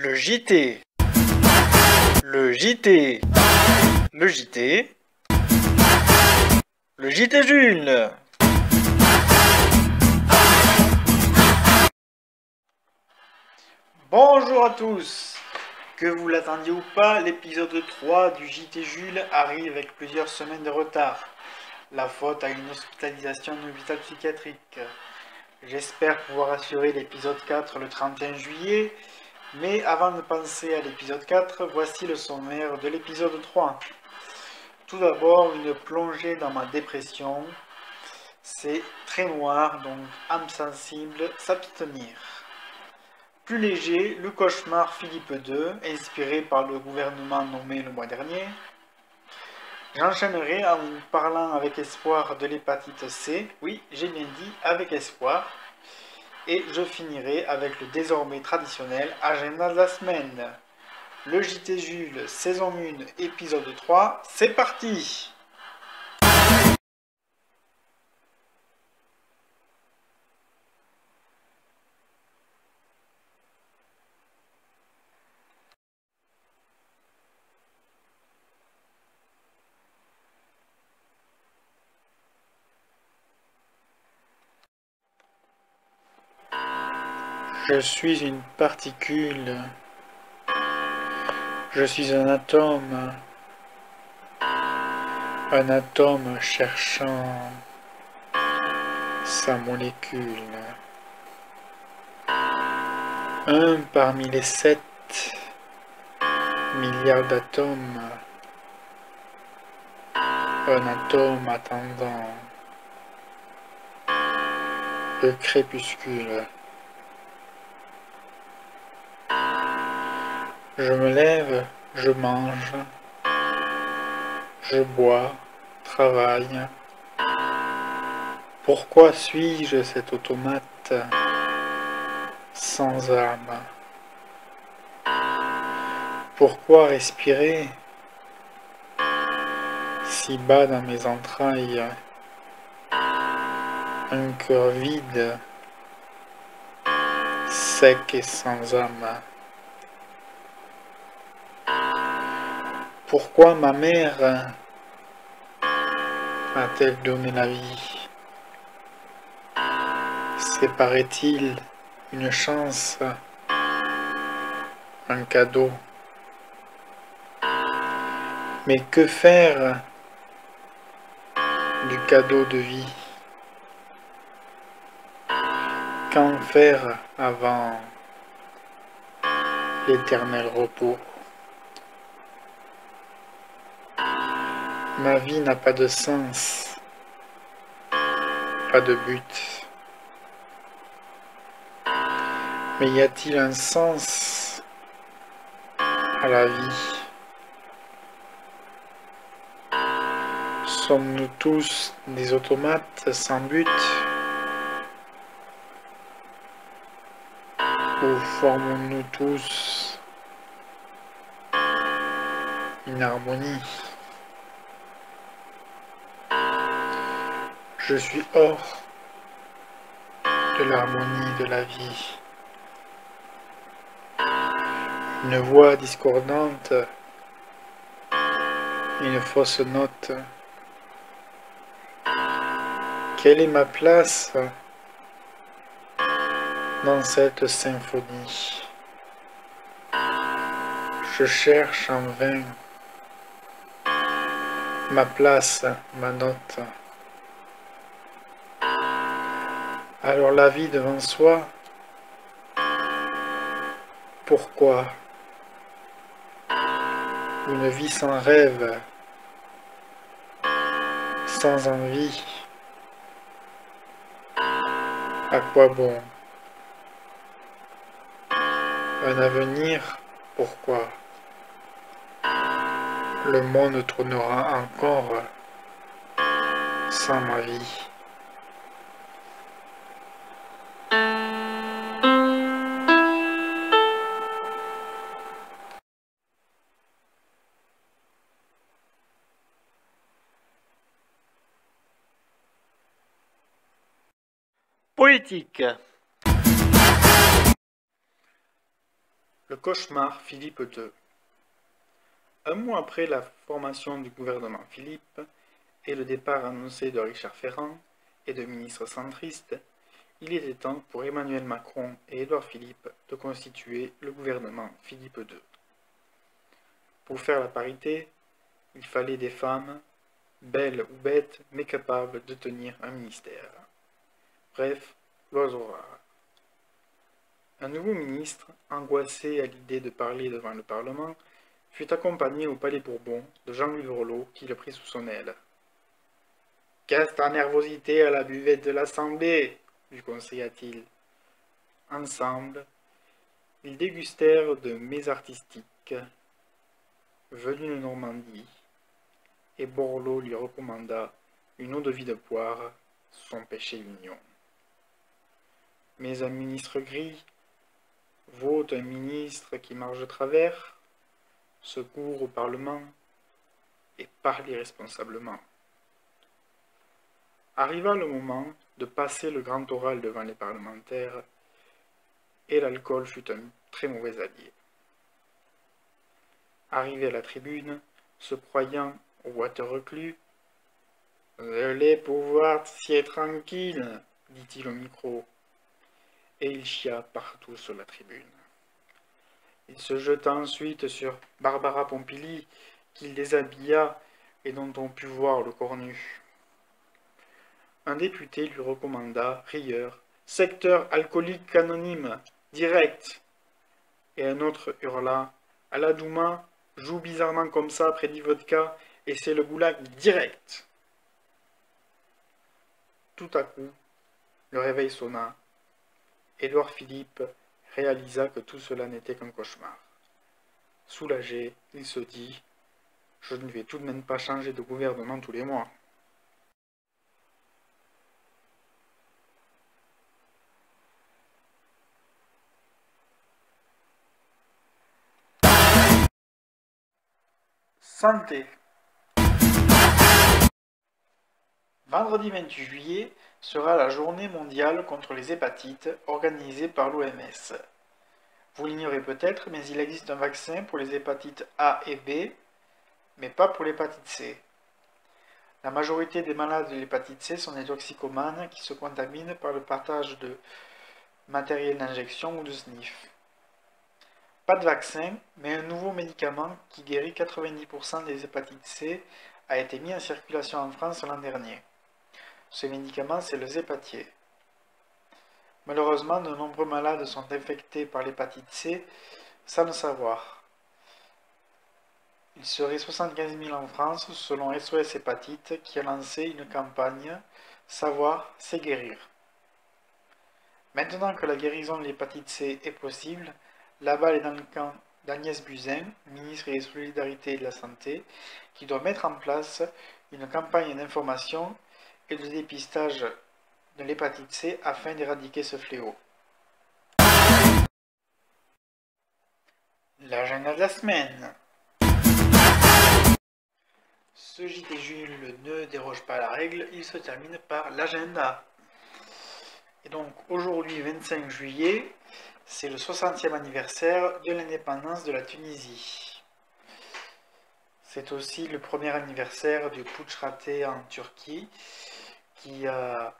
Le JT. Le JT. Le JT. Le JT Jules. Bonjour à tous. Que vous l'attendiez ou pas, l'épisode 3 du JT Jules arrive avec plusieurs semaines de retard. La faute à une hospitalisation en hôpital psychiatrique. J'espère pouvoir assurer l'épisode 4 le 31 juillet. Mais avant de penser à l'épisode 4, voici le sommaire de l'épisode 3. Tout d'abord, une plongée dans ma dépression. C'est très noir, donc âme sensible, s'abstenir. Plus léger, le cauchemar Philippe II, inspiré par le gouvernement nommé le mois dernier. J'enchaînerai en vous parlant avec espoir de l'hépatite C. Oui, j'ai bien dit avec espoir. Et je finirai avec le désormais traditionnel agenda de la semaine. Le JT Jules, saison 1, épisode 3, c'est parti! Je suis une particule. Je suis un atome. Un atome cherchant sa molécule. Un parmi les 7 milliards d'atomes. Un atome attendant le crépuscule. Je me lève, je mange, je bois, travaille. Pourquoi suis-je cet automate sans âme? Pourquoi respirer si bas dans mes entrailles un cœur vide, sec et sans âme? Pourquoi ma mère m'a-t-elle donné la vie? Séparait-il une chance, un cadeau? Mais que faire du cadeau de vie? Qu'en faire avant l'éternel repos? Ma vie n'a pas de sens, pas de but. Mais y a-t-il un sens à la vie? Sommes-nous tous des automates sans but? Ou formons-nous tous une harmonie? Je suis hors de l'harmonie de la vie. Une voix discordante, une fausse note. Quelle est ma place dans cette symphonie? Je cherche en vain ma place, ma note. Alors la vie devant soi, pourquoi? Une vie sans rêve, sans envie, à quoi bon? Un avenir, pourquoi? Le monde tournera encore sans ma vie. Politique. Le cauchemar Philippe II. Un mois après la formation du gouvernement Philippe et le départ annoncé de Richard Ferrand et de ministres centristes, il était temps pour Emmanuel Macron et Édouard Philippe de constituer le gouvernement Philippe II. Pour faire la parité, il fallait des femmes, belles ou bêtes, mais capables de tenir un ministère. Bref, l'oiseau rare. Un nouveau ministre, angoissé à l'idée de parler devant le Parlement, fut accompagné au Palais Bourbon de Jean-Louis Borloo qui le prit sous son aile. « Casse ta nervosité à la buvette de l'Assemblée » lui conseilla-t-il. Ensemble, ils dégustèrent de mets artistiques venus de Normandie, et Borloo lui recommanda une eau-de-vie de poire, son péché mignon. Mais un ministre gris vaut un ministre qui marche de travers, se court au Parlement et parle irresponsablement. Arriva le moment de passer le grand oral devant les parlementaires, et l'alcool fut un très mauvais allié. Arrivé à la tribune, se croyant au water reclus, « Vous allez pouvoir sied tranquille, dit-il au micro, et il chia partout sur la tribune. Il se jeta ensuite sur Barbara Pompili, qu'il déshabilla et dont on put voir le corps nu. Un député lui recommanda, rieur, « Secteur alcoolique anonyme, direct !» Et un autre hurla, « À la Douma, joue bizarrement comme ça après 10 vodka, et c'est le goulag direct !» Tout à coup, le réveil sonna. Édouard Philippe réalisa que tout cela n'était qu'un cauchemar. Soulagé, il se dit « Je ne vais tout de même pas changer de gouvernement tous les mois. » Santé. Vendredi 28 juillet sera la journée mondiale contre les hépatites organisée par l'OMS. Vous l'ignorez peut-être, mais il existe un vaccin pour les hépatites A et B, mais pas pour l'hépatite C. La majorité des malades de l'hépatite C sont des toxicomanes qui se contaminent par le partage de matériel d'injection ou de sniff. Pas de vaccin, mais un nouveau médicament qui guérit 90% des hépatites C a été mis en circulation en France l'an dernier. Ce médicament, c'est le Zépatier. Malheureusement, de nombreux malades sont infectés par l'hépatite C sans le savoir. Il serait 75 000 en France, selon SOS Hépatite, qui a lancé une campagne « Savoir, c'est guérir ». Maintenant que la guérison de l'hépatite C est possible, la balle est dans le camp d'Agnès Buzyn, ministre des Solidarités et de la Santé, qui doit mettre en place une campagne d'information et de dépistage de l'hépatite C afin d'éradiquer ce fléau. L'agenda de la semaine. Ce JT Jules ne déroge pas à la règle, il se termine par l'agenda. Et donc aujourd'hui 25 juillet, c'est le 60e anniversaire de l'indépendance de la Tunisie. C'est aussi le premier anniversaire du putsch raté en Turquie, qui a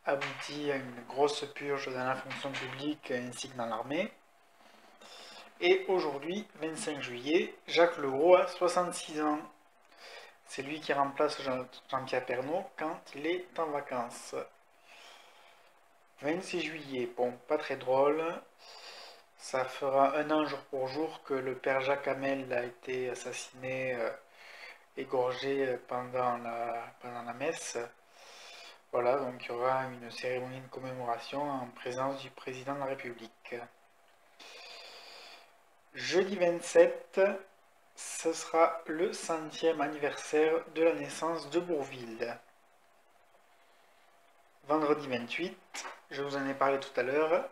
abouti à une grosse purge dans la fonction publique ainsi que dans l'armée. Et aujourd'hui, 25 juillet, Jacques Leroux a 66 ans. C'est lui qui remplace Jean-Pierre Pernaut quand il est en vacances. 26 juillet, bon, pas très drôle. Ça fera 1 an jour pour jour que le père Jacques Hamel a été assassiné, égorgé pendant la messe. Voilà, donc il y aura une cérémonie de commémoration en présence du président de la République. Jeudi 27, ce sera le 100e anniversaire de la naissance de Bourvil. Vendredi 28, je vous en ai parlé tout à l'heure,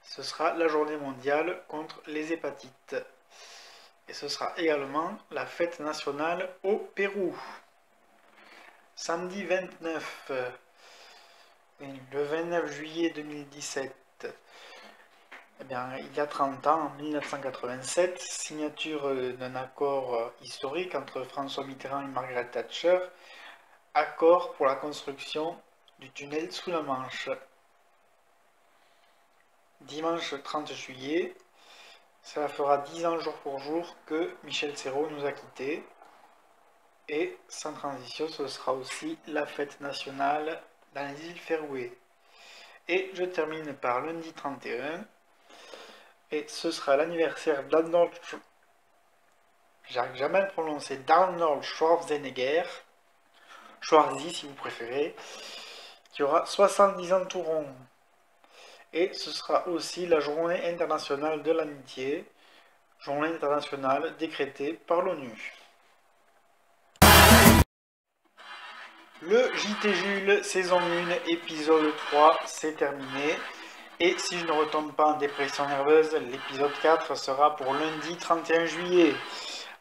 ce sera la journée mondiale contre les hépatites. Et ce sera également la fête nationale au Pérou. Samedi 29, le 29 juillet 2017, Eh bien, il y a 30 ans, en 1987, signature d'un accord historique entre François Mitterrand et Margaret Thatcher, accord pour la construction du tunnel sous la Manche. Dimanche 30 juillet, cela fera 10 ans jour pour jour que Michel Serrault nous a quittés. Et sans transition, ce sera aussi la fête nationale dans les îles Féroé. Et je termine par lundi 31. Et ce sera l'anniversaire d'Arnold, j'arrive jamais à le prononcer, d'Arnold Schwarzenegger, Schwarzy si vous préférez, qui aura 70 ans tout rond. Et ce sera aussi la journée internationale de l'amitié, journée internationale décrétée par l'ONU. Le JT Jules, saison 1, épisode 3, c'est terminé. Et si je ne retombe pas en dépression nerveuse, l'épisode 4 sera pour lundi 31 juillet.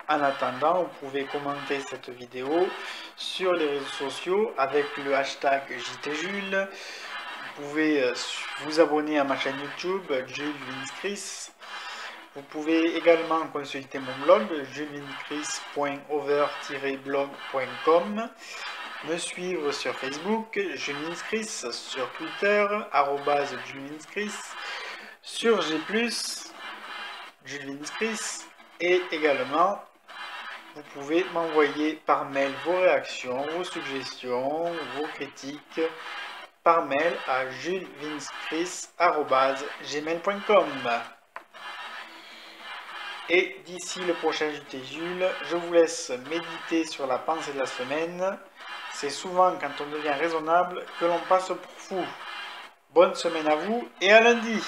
En attendant, vous pouvez commenter cette vidéo sur les réseaux sociaux avec le hashtag JTJules. Vous pouvez vous abonner à ma chaîne YouTube, Jules Vince-Chris. Vous pouvez également consulter mon blog, julesvince.over-blog.com. Me suivre sur Facebook, Jules Vince-Chris, sur Twitter, @JulesVince-Chris, sur G+, Jules Vince-Chris, et également, vous pouvez m'envoyer par mail vos réactions, vos suggestions, vos critiques, par mail à julesvince-chris@gmail.com. Et d'ici le prochain JT Jules, je vous laisse méditer sur la pensée de la semaine. C'est souvent quand on devient raisonnable que l'on passe pour fou. Bonne semaine à vous et à lundi!